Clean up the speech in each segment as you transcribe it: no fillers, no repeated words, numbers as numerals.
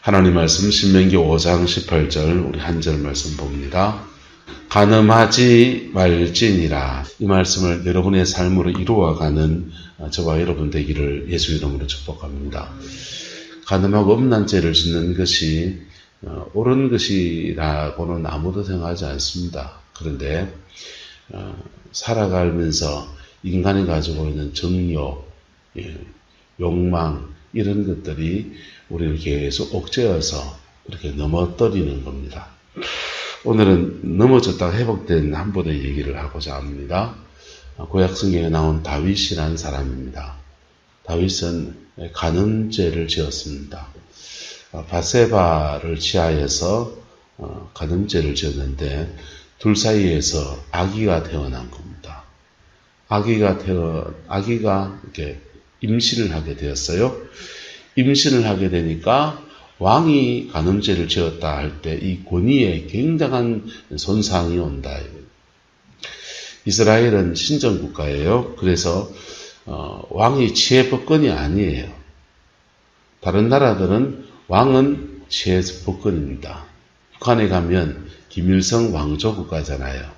하나님 말씀 신명기 5장 18절 우리 한 절 말씀 봅니다. 간음하지 말지니라. 이 말씀을 여러분의 삶으로 이루어가는 저와 여러분 되기를 예수 이름으로 축복합니다. 간음하고 음란 죄를 짓는 것이 옳은 것이라고는 아무도 생각하지 않습니다. 그런데 살아가면서 인간이 가지고 있는 정욕, 욕망 이런 것들이 우리를 계속 억제해서 이렇게 넘어뜨리는 겁니다. 오늘은 넘어졌다가 회복된 한 분의 얘기를 하고자 합니다. 구약 성경에 나온 다윗이라는 사람입니다. 다윗은 간음죄를 지었습니다. 바세바를 취하여서 간음죄를 지었는데 둘 사이에서 아기가 태어난 겁니다. 아기가 이렇게 임신을 하게 되었어요. 임신을 하게 되니까 왕이 간음죄를 지었다 할 때 이 권위에 굉장한 손상이 온다. 이스라엘은 신정국가예요. 그래서 왕이 치해법권이 아니에요. 다른 나라들은 왕은 치해법권입니다. 북한에 가면 김일성 왕조국가잖아요.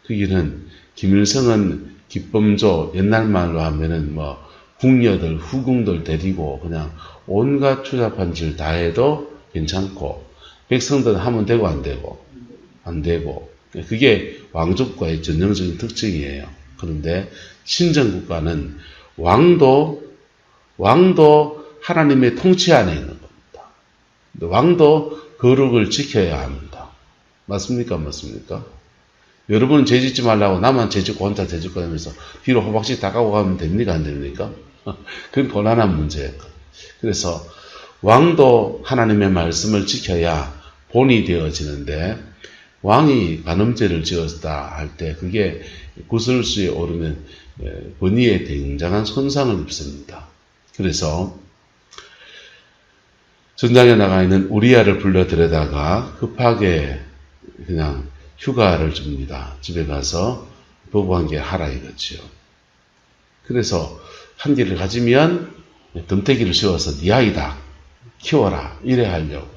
거기는 김일성은 기범조, 옛날 말로 하면은 궁녀들, 후궁들 데리고 그냥 온갖 추잡한 짓 다 해도 괜찮고, 백성들은 하면 되고 안 되고. 그게 왕족국가의 전형적인 특징이에요. 그런데 신정국가는 왕도 하나님의 통치 안에 있는 겁니다. 왕도 거룩을 지켜야 합니다. 맞습니까? 여러분은 죄 짓지 말라고 나만 죄 짓고 혼자 죄 짓고 하면서 뒤로 호박씨 닦아고 가면 됩니까? 안 됩니까? 그건 곤란한 문제예요. 그래서 왕도 하나님의 말씀을 지켜야 본이 되어지는데, 왕이 간음죄를 지었다 할 때 그게 구설수에 오르면 권위에 굉장한 손상을 입습니다. 그래서 전장에 나가 있는 우리아를 불러 들여다가 급하게 그냥 휴가를 줍니다. 집에 가서 부부관계 하라 이거지요. 그래서 한 개를 가지면 덤태기를 씌워서 네 아이다 키워라 이래 하려고.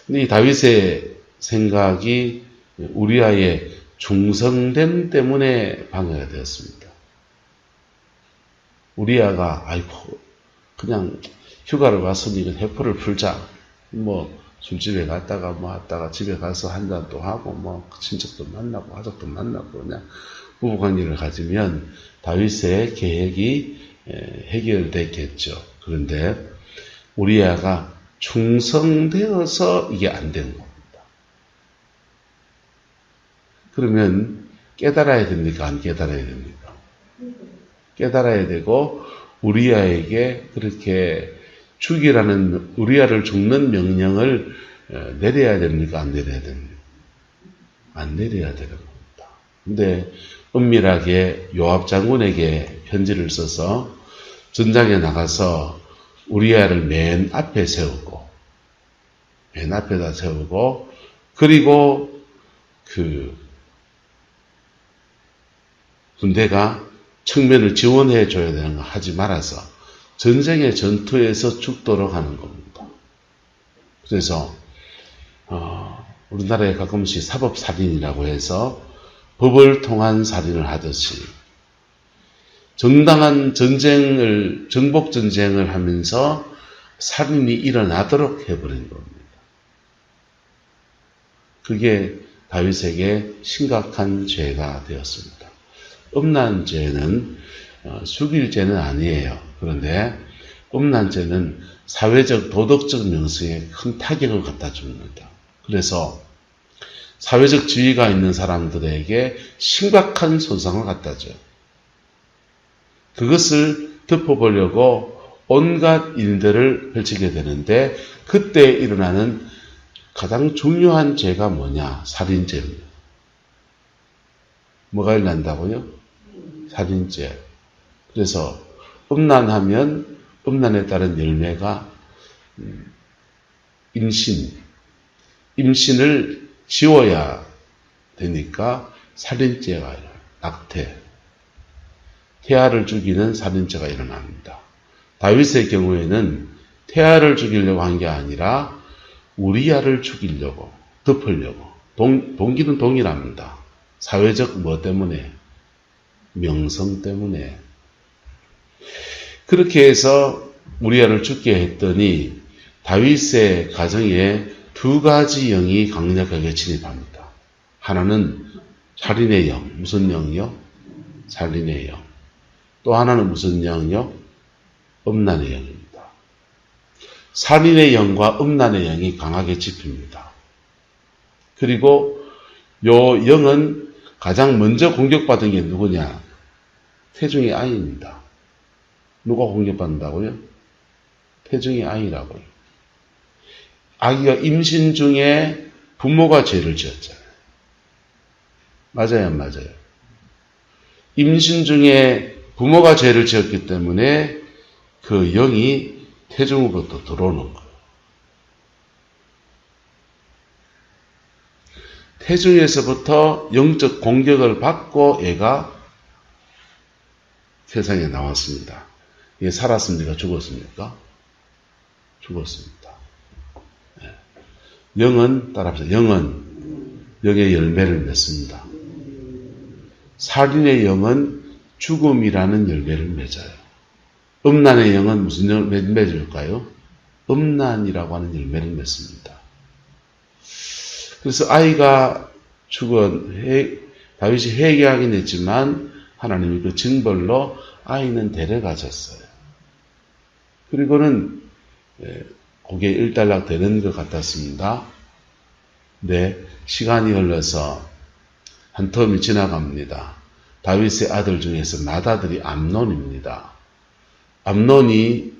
근데 이 다윗의 생각이 우리아의 중성됨 때문에 방해가 되었습니다. 우리아가 그냥 휴가를 왔으니 이건 회포를 풀자. 술집에 갔다가 집에 가서 한잔 또 하고 친척도 만나고 가족도 만나고 그냥 부부관계를 가지면 다윗의 계획이 해결됐겠죠. 그런데 우리아가 충성되어서 이게 안 된 겁니다. 그러면 깨달아야 됩니까? 안 깨달아야 됩니까? 깨달아야 되고 우리아에게 그렇게 죽이라는, 우리아를 죽는 명령을 내려야 됩니까? 안 내려야 됩니까? 안 내려야 되는 겁니다. 근데 은밀하게 요압 장군에게 편지를 써서 전장에 나가서 우리아를 맨 앞에다 세우고, 그리고 군대가 측면을 지원해 줘야 되는 거 하지 말아서 전쟁의 전투에서 죽도록 하는 겁니다. 그래서 우리나라에 가끔씩 사법살인이라고 해서 법을 통한 살인을 하듯이 정당한 정복전쟁을 하면서 살인이 일어나도록 해버린 겁니다. 그게 다윗에게 심각한 죄가 되었습니다. 음란죄는 죽일 죄는 아니에요. 그런데 음란죄는 사회적 도덕적 명성에 큰 타격을 갖다 줍니다. 그래서 사회적 지위가 있는 사람들에게 심각한 손상을 갖다 줘요. 그것을 덮어보려고 온갖 일들을 펼치게 되는데, 그때 일어나는 가장 중요한 죄가 뭐냐? 살인죄입니다. 뭐가 일어난다고요? 살인죄. 그래서 음란하면 음란에 따른 열매가 임신을 지워야 되니까 살인죄가 일어나요. 낙태. 태아를 죽이는 살인죄가 일어납니다. 다윗의 경우에는 태아를 죽이려고 한 게 아니라 우리아를 죽이려고, 덮으려고. 동기는 동일합니다. 사회적 뭐 때문에? 명성 때문에. 그렇게 해서 우리아를 죽게 했더니 다윗의 가정에 두 가지 영이 강력하게 진입합니다. 하나는 살인의 영. 무슨 영이요? 살인의 영. 또 하나는 무슨 영이요? 음란의 영입니다. 살인의 영과 음란의 영이 강하게 집힙니다. 그리고 요 영은 가장 먼저 공격받은 게 누구냐? 태중의 아이입니다. 누가 공격받는다고요? 태중의 아이라고요. 아기가 임신 중에 부모가 죄를 지었잖아요. 맞아요, 안 맞아요? 임신 중에 부모가 죄를 지었기 때문에 그 영이 태중으로부터 들어오는 거예요. 태중에서부터 영적 공격을 받고 얘가 세상에 나왔습니다. 얘 살았습니까? 죽었습니까? 죽었습니다. 영은, 따라합시다. 영은 영의 열매를 맺습니다. 살인의 영은 죽음이라는 열매를 맺어요. 음란의 영은 무슨 열매를 맺을까요? 음란이라고 하는 열매를 맺습니다. 그래서 아이가 다윗이 회개하긴 했지만 하나님이 그 징벌로 아이는 데려가셨어요. 그리고는 그게 일단락 되는 것 같았습니다. 네, 시간이 흘러서 한 텀이 지나갑니다. 다윗의 아들 중에서 맏아들이 암논입니다. 암논이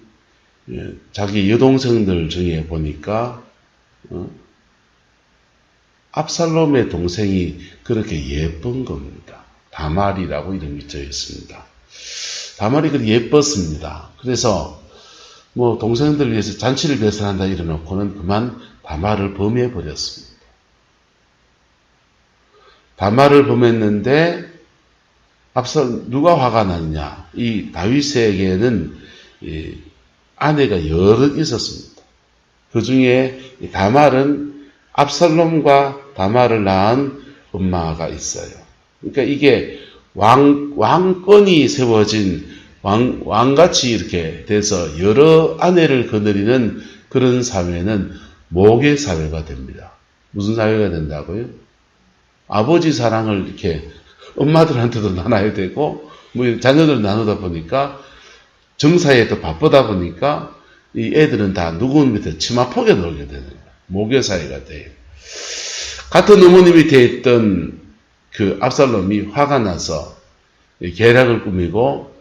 자기 여동생들 중에 보니까 압살롬의 동생이 그렇게 예쁜 겁니다. 다말이라고 이름이 져 있습니다. 다말이 그렇게 예뻤습니다. 그래서 뭐 동생들을 위해서 잔치를 개선한다 이래놓고는 그만 다말을 범해버렸습니다. 다말을 범했는데 누가 화가 났냐? 이 다윗에게는 아내가 여러 있었습니다. 그 중에 다말은 압살롬과 다말을 낳은 엄마가 있어요. 그러니까 이게 왕권이 세워진 왕같이 이렇게 돼서 여러 아내를 거느리는 그런 사회는 모계 사회가 됩니다. 무슨 사회가 된다고요? 아버지 사랑을 이렇게 엄마들한테도 나눠야 되고, 뭐 자녀들 나누다 보니까 정사에 또 바쁘다 보니까 이 애들은 다 누구 밑에 치마폭에 놀게 되는 거예요. 모계 사회가 돼요. 같은 어머니 밑에 있던 그 압살롬이 화가 나서 계략을 꾸미고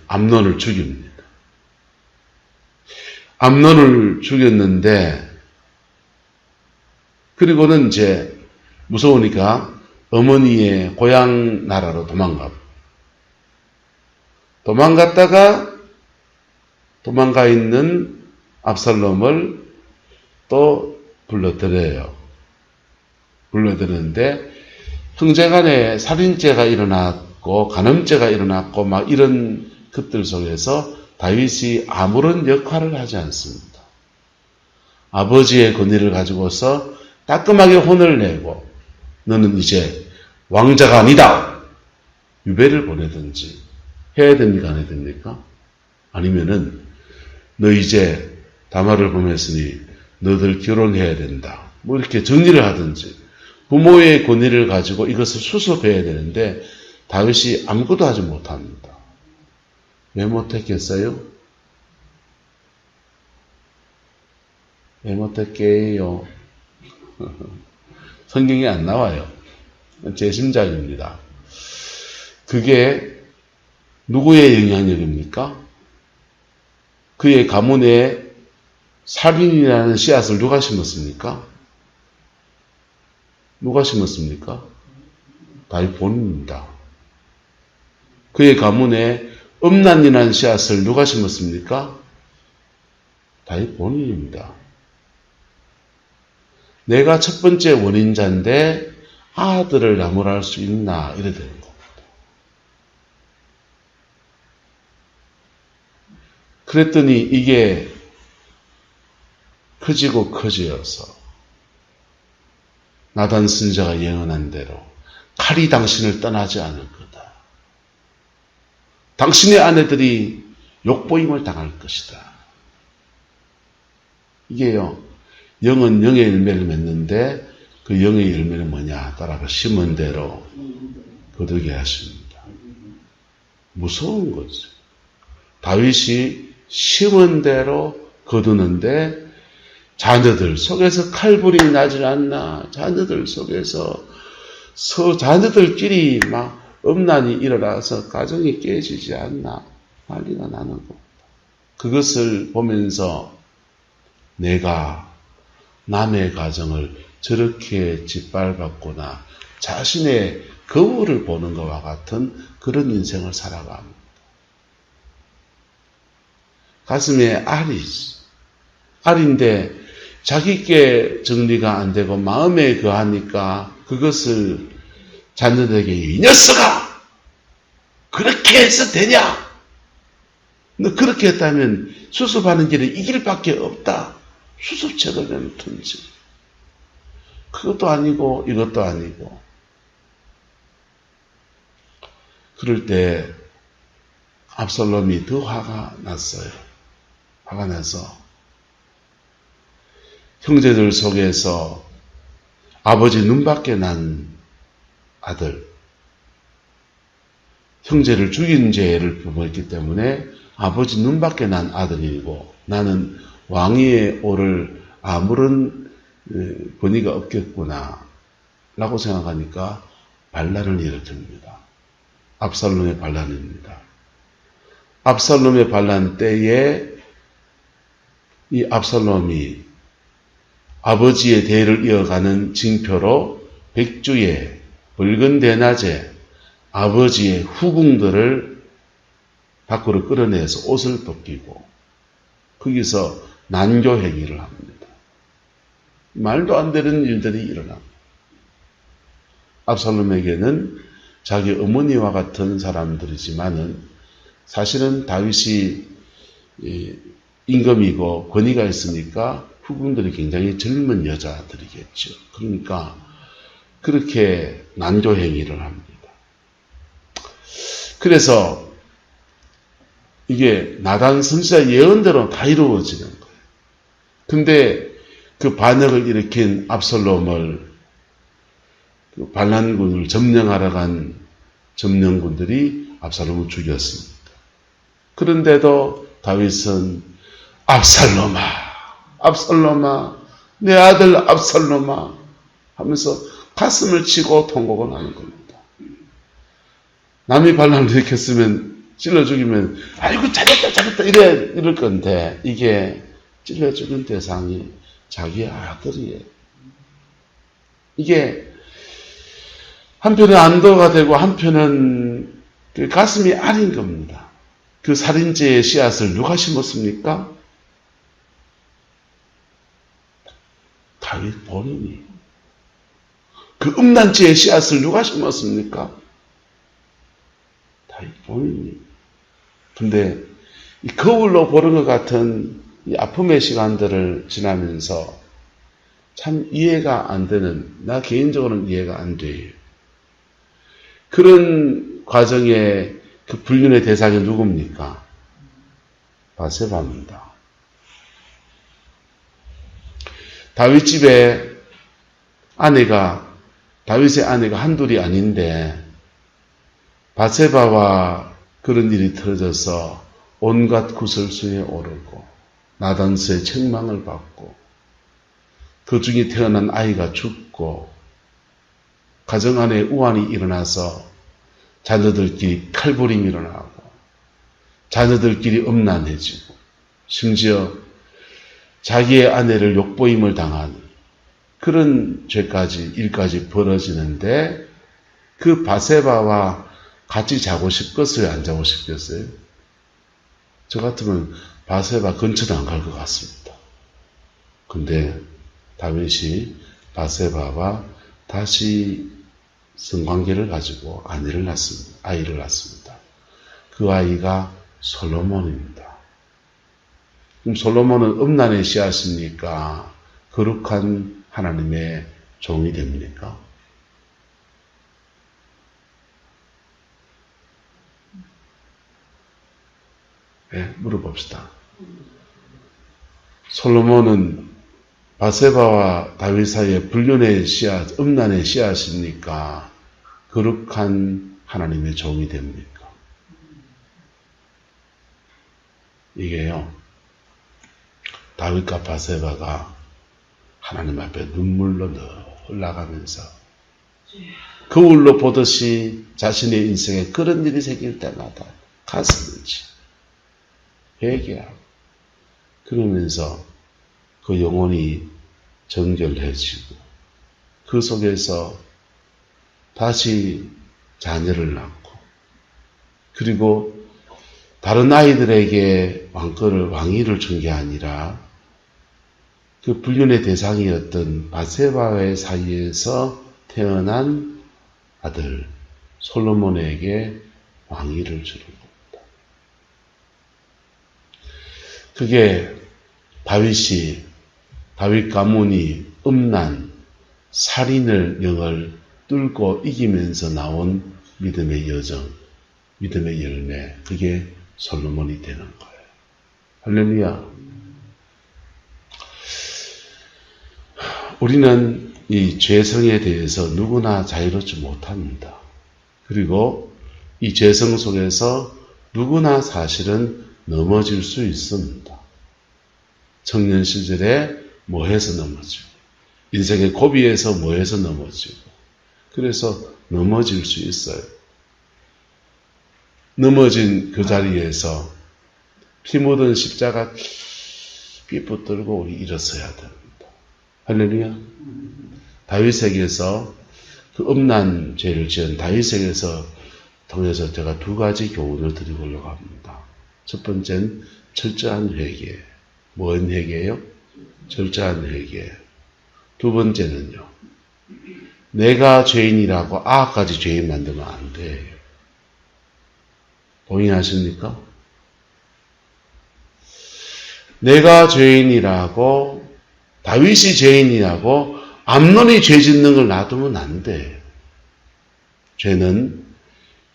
암논을 죽입니다. 암논을 죽였는데, 그리고는 이제 무서우니까 어머니의 고향 나라로 도망갔다가 도망가 있는 압살롬을 또 불러들여요. 불러들였는데 형제간에 살인죄가 일어났고 간음죄가 일어났고 막 이런 것들 속에서 다윗이 아무런 역할을 하지 않습니다. 아버지의 권위를 가지고서 따끔하게 혼을 내고 너는 이제 왕자가 아니다. 유배를 보내든지 해야 됩니까? 안 해야 됩니까? 아니면은 너 이제 다말을 범했으니 너들 결혼해야 된다. 뭐 이렇게 정리를 하든지 부모의 권위를 가지고 이것을 수습해야 되는데 다윗이 아무것도 하지 못합니다. 왜 못했겠어요? 왜 못했게요? 성경에 안 나와요. 제 심작입니다. 그게 누구의 영향력입니까? 그의 가문에 살인이라는 씨앗을 누가 심었습니까? 누가 심었습니까? 다윗 본인입니다. 그의 가문에 음란이라는 씨앗을 누가 심었습니까? 다윗 본인입니다. 내가 첫 번째 원인자인데 아들을 나무랄 수 있나 이래 되는 겁니다. 그랬더니 이게 커지고 커지어서 나단 선지자가 예언한 대로 칼이 당신을 떠나지 않을 거다. 당신의 아내들이 욕보임을 당할 것이다. 이게요, 영은 영의 열매를 맺는데 그 영의 열매는 뭐냐? 따라서 심은 대로 거두게 하십니다. 무서운 거죠. 다윗이 심은 대로 거두는데 자녀들 속에서 칼불이 나질 않나? 자녀들 속에서 자녀들끼리 막 음란이 일어나서 가정이 깨지지 않나? 난리가 나는 겁니다. 그것을 보면서 내가 남의 가정을 저렇게 짓밟았구나. 자신의 거울을 보는 것과 같은 그런 인생을 살아갑니다. 가슴에 알인데 자기께 정리가 안 되고 마음에 거하니까 그것을 자녀들에게 이 녀석아! 그렇게 해서 되냐? 너 그렇게 했다면 수습하는 길은 이 길밖에 없다. 수습책을 내놓든지. 그것도 아니고 이것도 아니고. 그럴 때 압살롬이 더 화가 났어요. 화가 나서 형제들 속에서 아버지 눈밖에 난 아들, 형제를 죽인 죄를 범했기 때문에 아버지 눈밖에 난 아들이고 나는 왕위에 오를 아무런 권위가 없겠구나 라고 생각하니까 반란을 일으킵니다. 압살롬의 반란입니다. 압살롬의 반란 때에 이 압살롬이 아버지의 대를 이어가는 징표로 백주에 붉은 대낮에 아버지의 후궁들을 밖으로 끌어내서 옷을 벗기고 거기서 난교 행위를 합니다. 말도 안 되는 일들이 일어납니다. 압살롬에게는 자기 어머니와 같은 사람들이지만은 사실은 다윗이 임금이고 권위가 있으니까 후궁들이 굉장히 젊은 여자들이겠죠. 그러니까 그렇게 난조 행위를 합니다. 그래서 이게 나단 선지자 예언대로 다 이루어지는 거예요. 근데 그 반역을 일으킨 압살롬을 그 반란군을 점령하러 간 점령군들이 압살롬을 죽였습니다. 그런데도 다윗은 압살롬아, 내 아들 압살롬아 하면서 가슴을 치고 통곡을 하는 겁니다. 남이 반란을 일으켰으면 찔러 죽이면 아이고 잘했다 이럴 건데 이게 찔러 죽은 대상이 자기 아들이에요. 이게 한편은 안도가 되고 한편은 그 가슴이 아린 겁니다. 그 살인죄의 씨앗을 누가 심었습니까? 다윗 본인이. 그 음란죄의 씨앗을 누가 심었습니까? 다윗 본인이. 근데 이 거울로 보는 것 같은 이 아픔의 시간들을 지나면서 참 이해가 안 되는, 나 개인적으로는 이해가 안 돼요. 그런 과정에 그 불륜의 대상이 누굽니까? 바세바입니다. 다윗 집에 다윗의 아내가 한둘이 아닌데 바세바와 그런 일이 터져서 온갖 구설수에 오르고 나단스의 책망을 받고 그 중에 태어난 아이가 죽고 가정 안에 우환이 일어나서 자녀들끼리 칼부림이 일어나고 자녀들끼리 음란해지고 심지어 자기의 아내를 욕보임을 당하는 그런 일까지 벌어지는데 그 바세바와 같이 자고 싶겠어요? 안 자고 싶겠어요? 저 같으면 바세바 근처도 안 갈 것 같습니다. 근데 다윗이 바세바와 다시 성관계를 가지고 아이를 낳습니다. 그 아이가 솔로몬입니다. 그럼 솔로몬은 음란의 씨앗입니까? 거룩한 하나님의 종이 됩니까? 네, 물어봅시다. 솔로몬은 바세바와 다윗 사이에 불륜의 씨앗, 음란의 씨앗입니까? 거룩한 하나님의 종이 됩니까? 이게요, 다윗과 바세바가 하나님 앞에 눈물로 늘 흘러가면서 거울로 보듯이 자신의 인생에 그런 일이 생길 때마다 가슴을 치고 회개하고 그러면서 그 영혼이 정결해지고 그 속에서 다시 자녀를 낳고 그리고 다른 아이들에게 왕위를 준 게 아니라 그 불륜의 대상이었던 바세바의 사이에서 태어난 아들 솔로몬에게 왕위를 주는 겁니다. 그게 다윗 가문이 음란, 살인을 영을 뚫고 이기면서 나온 믿음의 여정, 믿음의 열매, 그게 솔로몬이 되는 거예요. 할렐루야. 우리는 이 죄성에 대해서 누구나 자유롭지 못합니다. 그리고 이 죄성 속에서 누구나 사실은 넘어질 수 있습니다. 청년 시절에 뭐해서 넘어지고 인생의 고비에서 뭐해서 넘어지고 그래서 넘어질 수 있어요. 넘어진 그 자리에서 피 묻은 십자가 깊이 붙들고 우리 일어서야 됩니다. 할렐루야. 다윗에게서 그 음란 죄를 지은 다윗에게서 통해서 제가 두 가지 교훈을 드리려고 합니다. 첫 번째는 철저한 회개. 뭔 회개예요? 철저한 회개. 두 번째는요. 내가 죄인이라고 아까지 죄인 만들면 안 돼요. 동의하십니까? 내가 죄인이라고 다윗이 죄인이라고 암논이 죄 짓는 걸 놔두면 안 돼. 죄는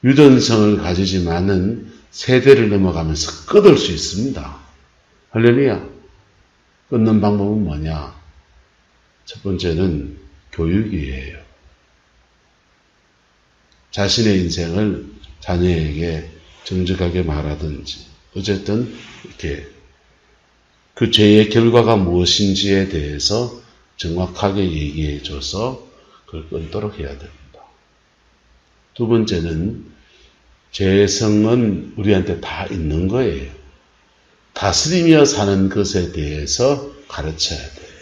유전성을 가지지만은 세대를 넘어가면서 끊을 수 있습니다. 할렐루야. 끊는 방법은 뭐냐? 첫 번째는 교육이에요. 자신의 인생을 자녀에게 정직하게 말하든지 어쨌든 이렇게 그 죄의 결과가 무엇인지에 대해서 정확하게 얘기해줘서 그걸 끊도록 해야 됩니다. 두 번째는 죄성은 우리한테 다 있는 거예요. 다스리며 사는 것에 대해서 가르쳐야 돼요.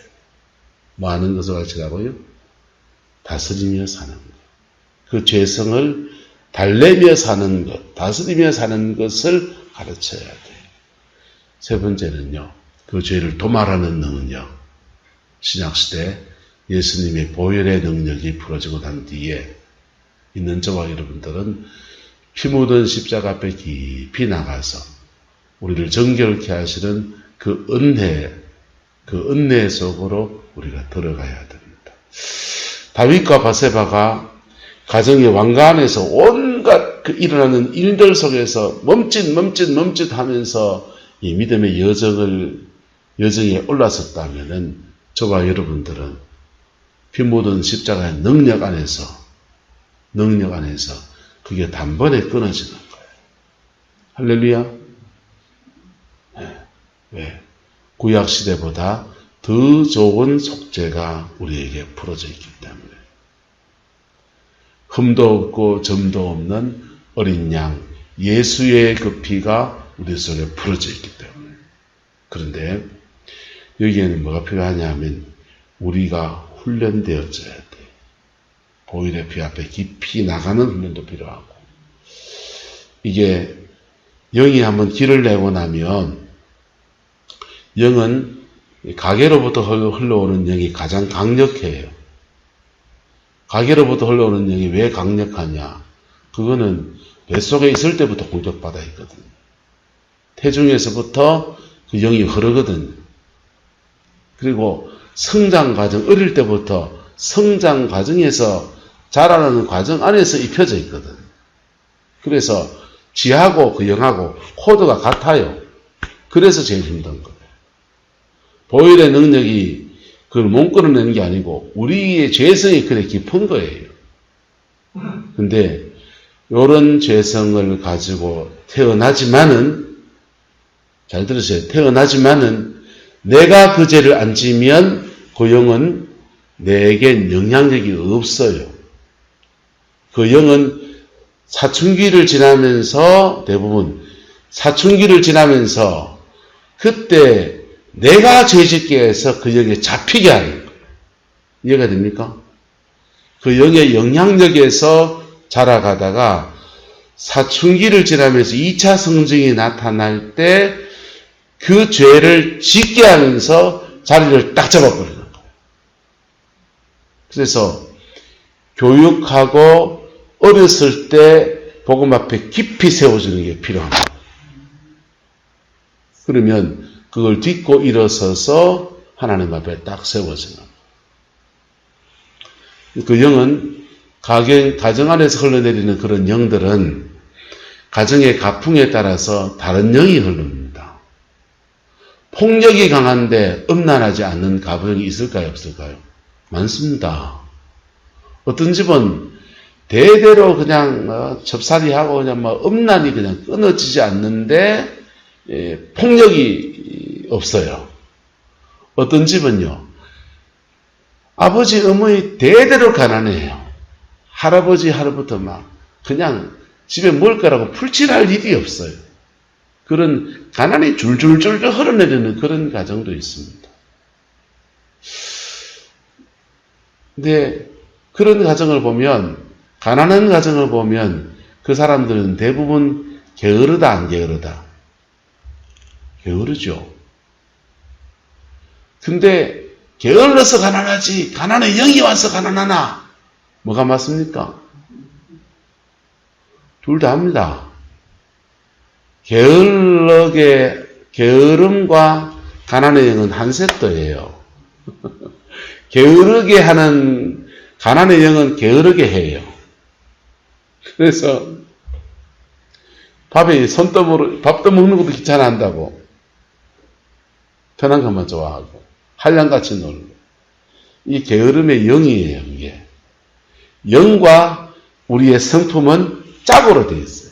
뭐 하는 것을 가르치라고요? 다스리며 사는 것. 그 죄성을 달래며 사는 것, 다스리며 사는 것을 가르쳐야 돼요. 세 번째는요. 그 죄를 도말하는 능력. 신약시대 예수님의 보혈의 능력이 풀어지고 난 뒤에 있는 저와 여러분들은 피 묻은 십자가 앞에 깊이 나가서 우리를 정결케 하시는 그 은혜 속으로 우리가 들어가야 됩니다. 다윗과 바세바가 가정의 왕관에서 온갖 그 일어나는 일들 속에서 멈칫 하면서 이 믿음의 여정에 올라섰다면은 저와 여러분들은 피 묻은 십자가의 능력 안에서 그게 단번에 끊어지는 거예요. 할렐루야. 네. 왜? 구약 시대보다 더 좋은 속죄가 우리에게 풀어져 있기 때문에 흠도 없고 점도 없는 어린 양 예수의 그 피가 우리 속에 풀어져 있기 때문에. 그런데 여기에는 뭐가 필요하냐면 우리가 훈련되어져야 돼. 보혈의 피 앞에 깊이 나가는 훈련도 필요하고 이게 영이 한번 길을 내고 나면 영은 가게로부터 흘러오는 영이 가장 강력해요. 가게로부터 흘러오는 영이 왜 강력하냐? 그거는 뱃속에 있을 때부터 공격받아 있거든요. 태중에서부터 그 영이 흐르거든요. 그리고 성장 과정, 어릴 때부터 성장 과정에서 자라는 과정 안에서 입혀져 있거든. 그래서 지하고 그 영하고 코드가 같아요. 그래서 제일 힘든 거예요. 보일의 능력이 그걸 못 끌어내는 게 아니고 우리의 죄성이 그래 깊은 거예요. 근데 이런 죄성을 가지고 태어나지만은, 잘 들으세요. 태어나지만은 내가 그 죄를 안 지면 그 영은 내겐 영향력이 없어요. 그 영은 사춘기를 지나면서, 대부분 사춘기를 지나면서 그때 내가 죄짓게 해서 그 영에 잡히게 하는 거예요. 이해가 됩니까? 그 영의 영향력에서 자라가다가 사춘기를 지나면서 2차 성징이 나타날 때 그 죄를 짓게 하면서 자리를 딱 잡아버리는 거예요. 그래서 교육하고 어렸을 때 복음 앞에 깊이 세워주는 게 필요합니다. 그러면 그걸 딛고 일어서서 하나님 앞에 딱 세워지는 거예요. 그 영은 가정 안에서 흘러내리는 그런 영들은 가정의 가풍에 따라서 다른 영이 흐릅니다. 폭력이 강한데 음란하지 않는 가정이 있을까요? 없을까요? 많습니다. 어떤 집은 대대로 그냥 접살이하고 그냥 음란이 그냥 끊어지지 않는데 폭력이 없어요. 어떤 집은요, 아버지, 어머니 대대로 가난해요. 할아버지, 할아버지 막 그냥 집에 먹을 거라고 풀칠할 일이 없어요. 그런 가난이 줄줄줄 흘러내리는 그런 가정도 있습니다. 근데 그런 가정을 보면, 가난한 가정을 보면 그 사람들은 대부분 게으르다, 안 게으르다? 게으르죠. 근데 게을러서 가난하지 가난의 영이 와서 가난하나? 뭐가 맞습니까? 둘 다 합니다. 게으름과 가난의 영은 한 세트예요. 게으르게 하는 가난의 영은 게으르게 해요. 그래서 밥에 밥도 먹는 것도 귀찮아 한다고 편한 것만 좋아하고 한량같이 놀고, 이 게으름의 영이에요. 이게 영과 우리의 성품은 짝으로 되어 있어요.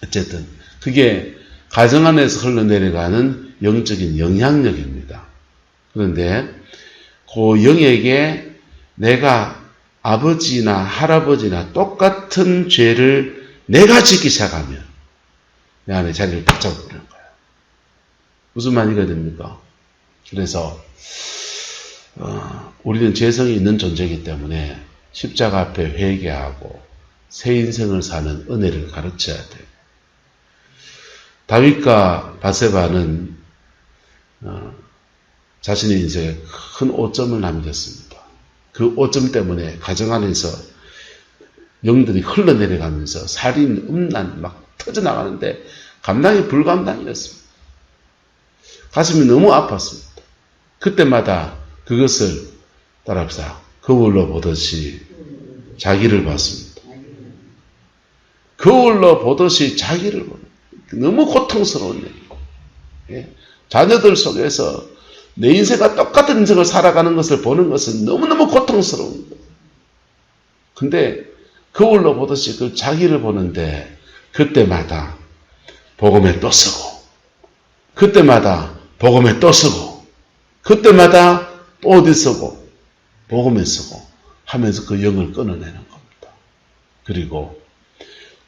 어쨌든 그게 가정 안에서 흘러내려가는 영적인 영향력입니다. 그런데 그 영에게 내가 아버지나 할아버지나 똑같은 죄를 내가 짓기 시작하면 내 안에 자리를 딱 잡아버리는 거예요. 무슨 말이가 됩니까? 그래서 우리는 죄성이 있는 존재이기 때문에 십자가 앞에 회개하고 새 인생을 사는 은혜를 가르쳐야 돼요. 다윗과 바세바는 자신의 인생에 큰 오점을 남겼습니다. 그 오점 때문에 가정 안에서 영들이 흘러내려가면서 살인, 음란 막 터져나가는데 감당이 불감당이었습니다. 가슴이 너무 아팠습니다. 그때마다 그것을 따라합시다. 거울로 보듯이 자기를 봤습니다. 거울로 보듯이 자기를 보는, 너무 고통스러운 일이고, 자녀들 속에서 내 인생과 똑같은 인생을 살아가는 것을 보는 것은 너무너무 고통스러운 거예요. 근데 거울로 보듯이 그 자기를 보는데 그때마다 복음에 또 쓰고, 그때마다 복음에 또 쓰고, 그때마다 또 어디 쓰고, 복음에 쓰고 하면서 그 영을 끊어내는 겁니다. 그리고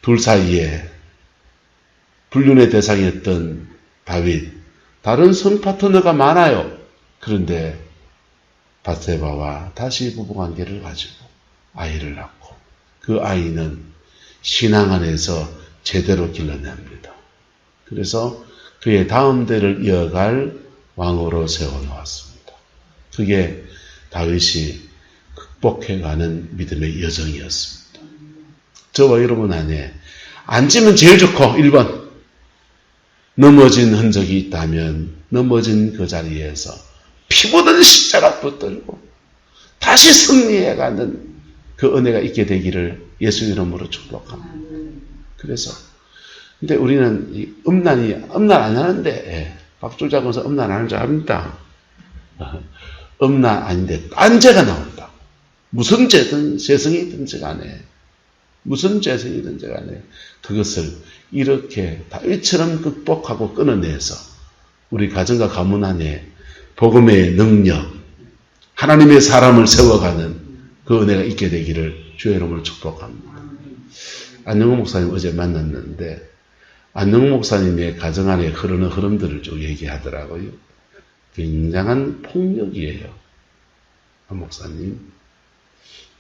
둘 사이에 불륜의 대상이었던 다윗, 다른 성 파트너가 많아요. 그런데 바세바와 다시 부부관계를 가지고 아이를 낳고, 그 아이는 신앙 안에서 제대로 길러냅니다. 그래서 그의 다음 대를 이어갈 왕으로 세워놓았습니다. 그게 다윗이 극복해가는 믿음의 여정이었습니다. 저와 여러분 안에 앉으면 제일 좋고 1번, 넘어진 흔적이 있다면 넘어진 그 자리에서 피 묻은 십자가 붙들고 다시 승리해가는 그 은혜가 있게 되기를 예수 이름으로 축복합니다. 그래서 근데 우리는 음란 안 하는데 박줄 잡으면서 음란 하는 줄 압니다. 음란 아닌데 딴 죄가 나온다. 무슨 죄든 죄성이든지 간에 무슨 죄성이든지 간에 그것을 이렇게 다윗처럼 극복하고 끊어내서 우리 가정과 가문 안에 복음의 능력, 하나님의 사람을 세워가는 그 은혜가 있게 되기를 주의 이름으로 축복합니다. 안영호 목사님 어제 만났는데 안영호 목사님의 가정 안에 흐르는 흐름들을 쭉 얘기하더라고요. 굉장한 폭력이에요. 안 목사님.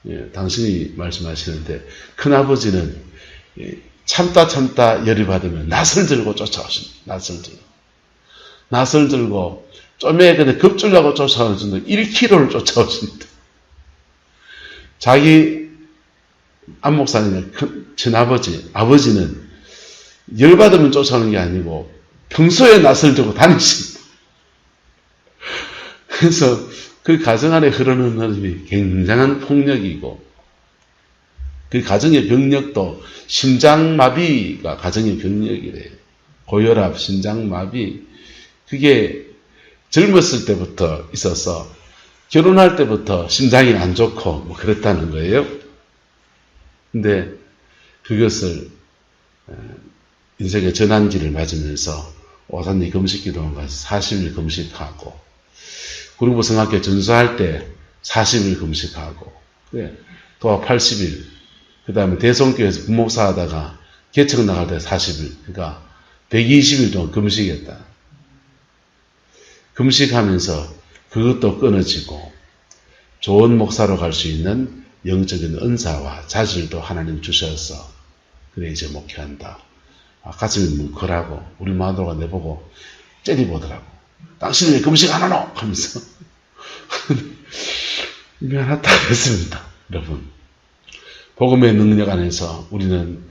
예, 당신이 말씀하시는데 큰아버지는 참다 열이 받으면 낫을 들고 쫓아오십니다. 낫을 들고 좀에 그냥 급주려고 쫓아오는 정도 1km를 쫓아오십니다. 자기 안 목사님의 아버지는 열받으면 쫓아오는 게 아니고 평소에 낫을 들고 다니십니다. 그래서 그 가정 안에 흐르는 흐름이 굉장한 폭력이고 그 가정의 병력도 심장마비가 가정의 병력이래요. 고혈압, 심장마비. 그게 젊었을 때부터 있어서 결혼할 때부터 심장이 안 좋고 뭐 그랬다는 거예요. 근데 그것을 인생의 전환기를 맞으면서 오산리 금식기도원 가서 40일 금식하고 구릉부성학교 전수할 때 40일 금식하고 또 80일 그 다음에 대성교회에서 부목사 하다가 개척 나갈 때 40일 그러니까 120일 동안 금식했다. 금식하면서 그것도 끊어지고 좋은 목사로 갈 수 있는 영적인 은사와 자질도 하나님 주셔서 그래 이제 목회한다. 가슴이 뭉클하고 우리 마누라가 내보고 째려보더라고. 당신은 왜 금식 안 하노? 하면서 미안하다 했습니다. 여러분 복음의 능력 안에서 우리는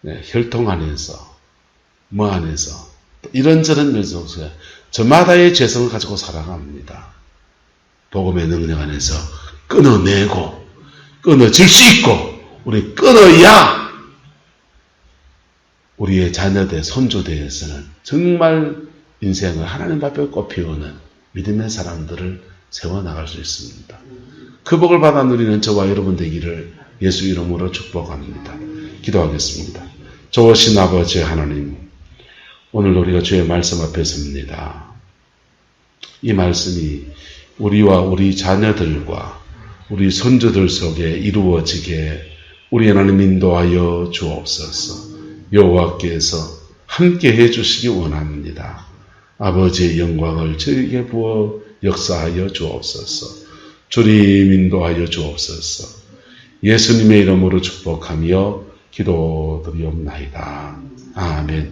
혈통 안에서 뭐 안에서 이런저런 면에서 저마다의 죄성을 가지고 살아갑니다. 복음의 능력 안에서 끊어내고 끊어질 수 있고 우리 끊어야 우리의 자녀들, 손주대에서는 정말 인생을 하나님 앞에 꽃피우는 믿음의 사람들을 세워나갈 수 있습니다. 그 복을 받아 누리는 저와 여러분 되기를 예수 이름으로 축복합니다. 기도하겠습니다. 좋으신 아버지 하나님, 오늘 우리가 주의 말씀 앞에 섭니다. 이 말씀이 우리와 우리 자녀들과 우리 손주들 속에 이루어지게 우리 하나님 인도하여 주옵소서. 여호와께서 함께 해주시기 원합니다. 아버지의 영광을 저에게 부어 역사하여 주옵소서. 주님 인도하여 주옵소서. 예수님의 이름으로 축복하며 기도드리옵나이다. 아멘.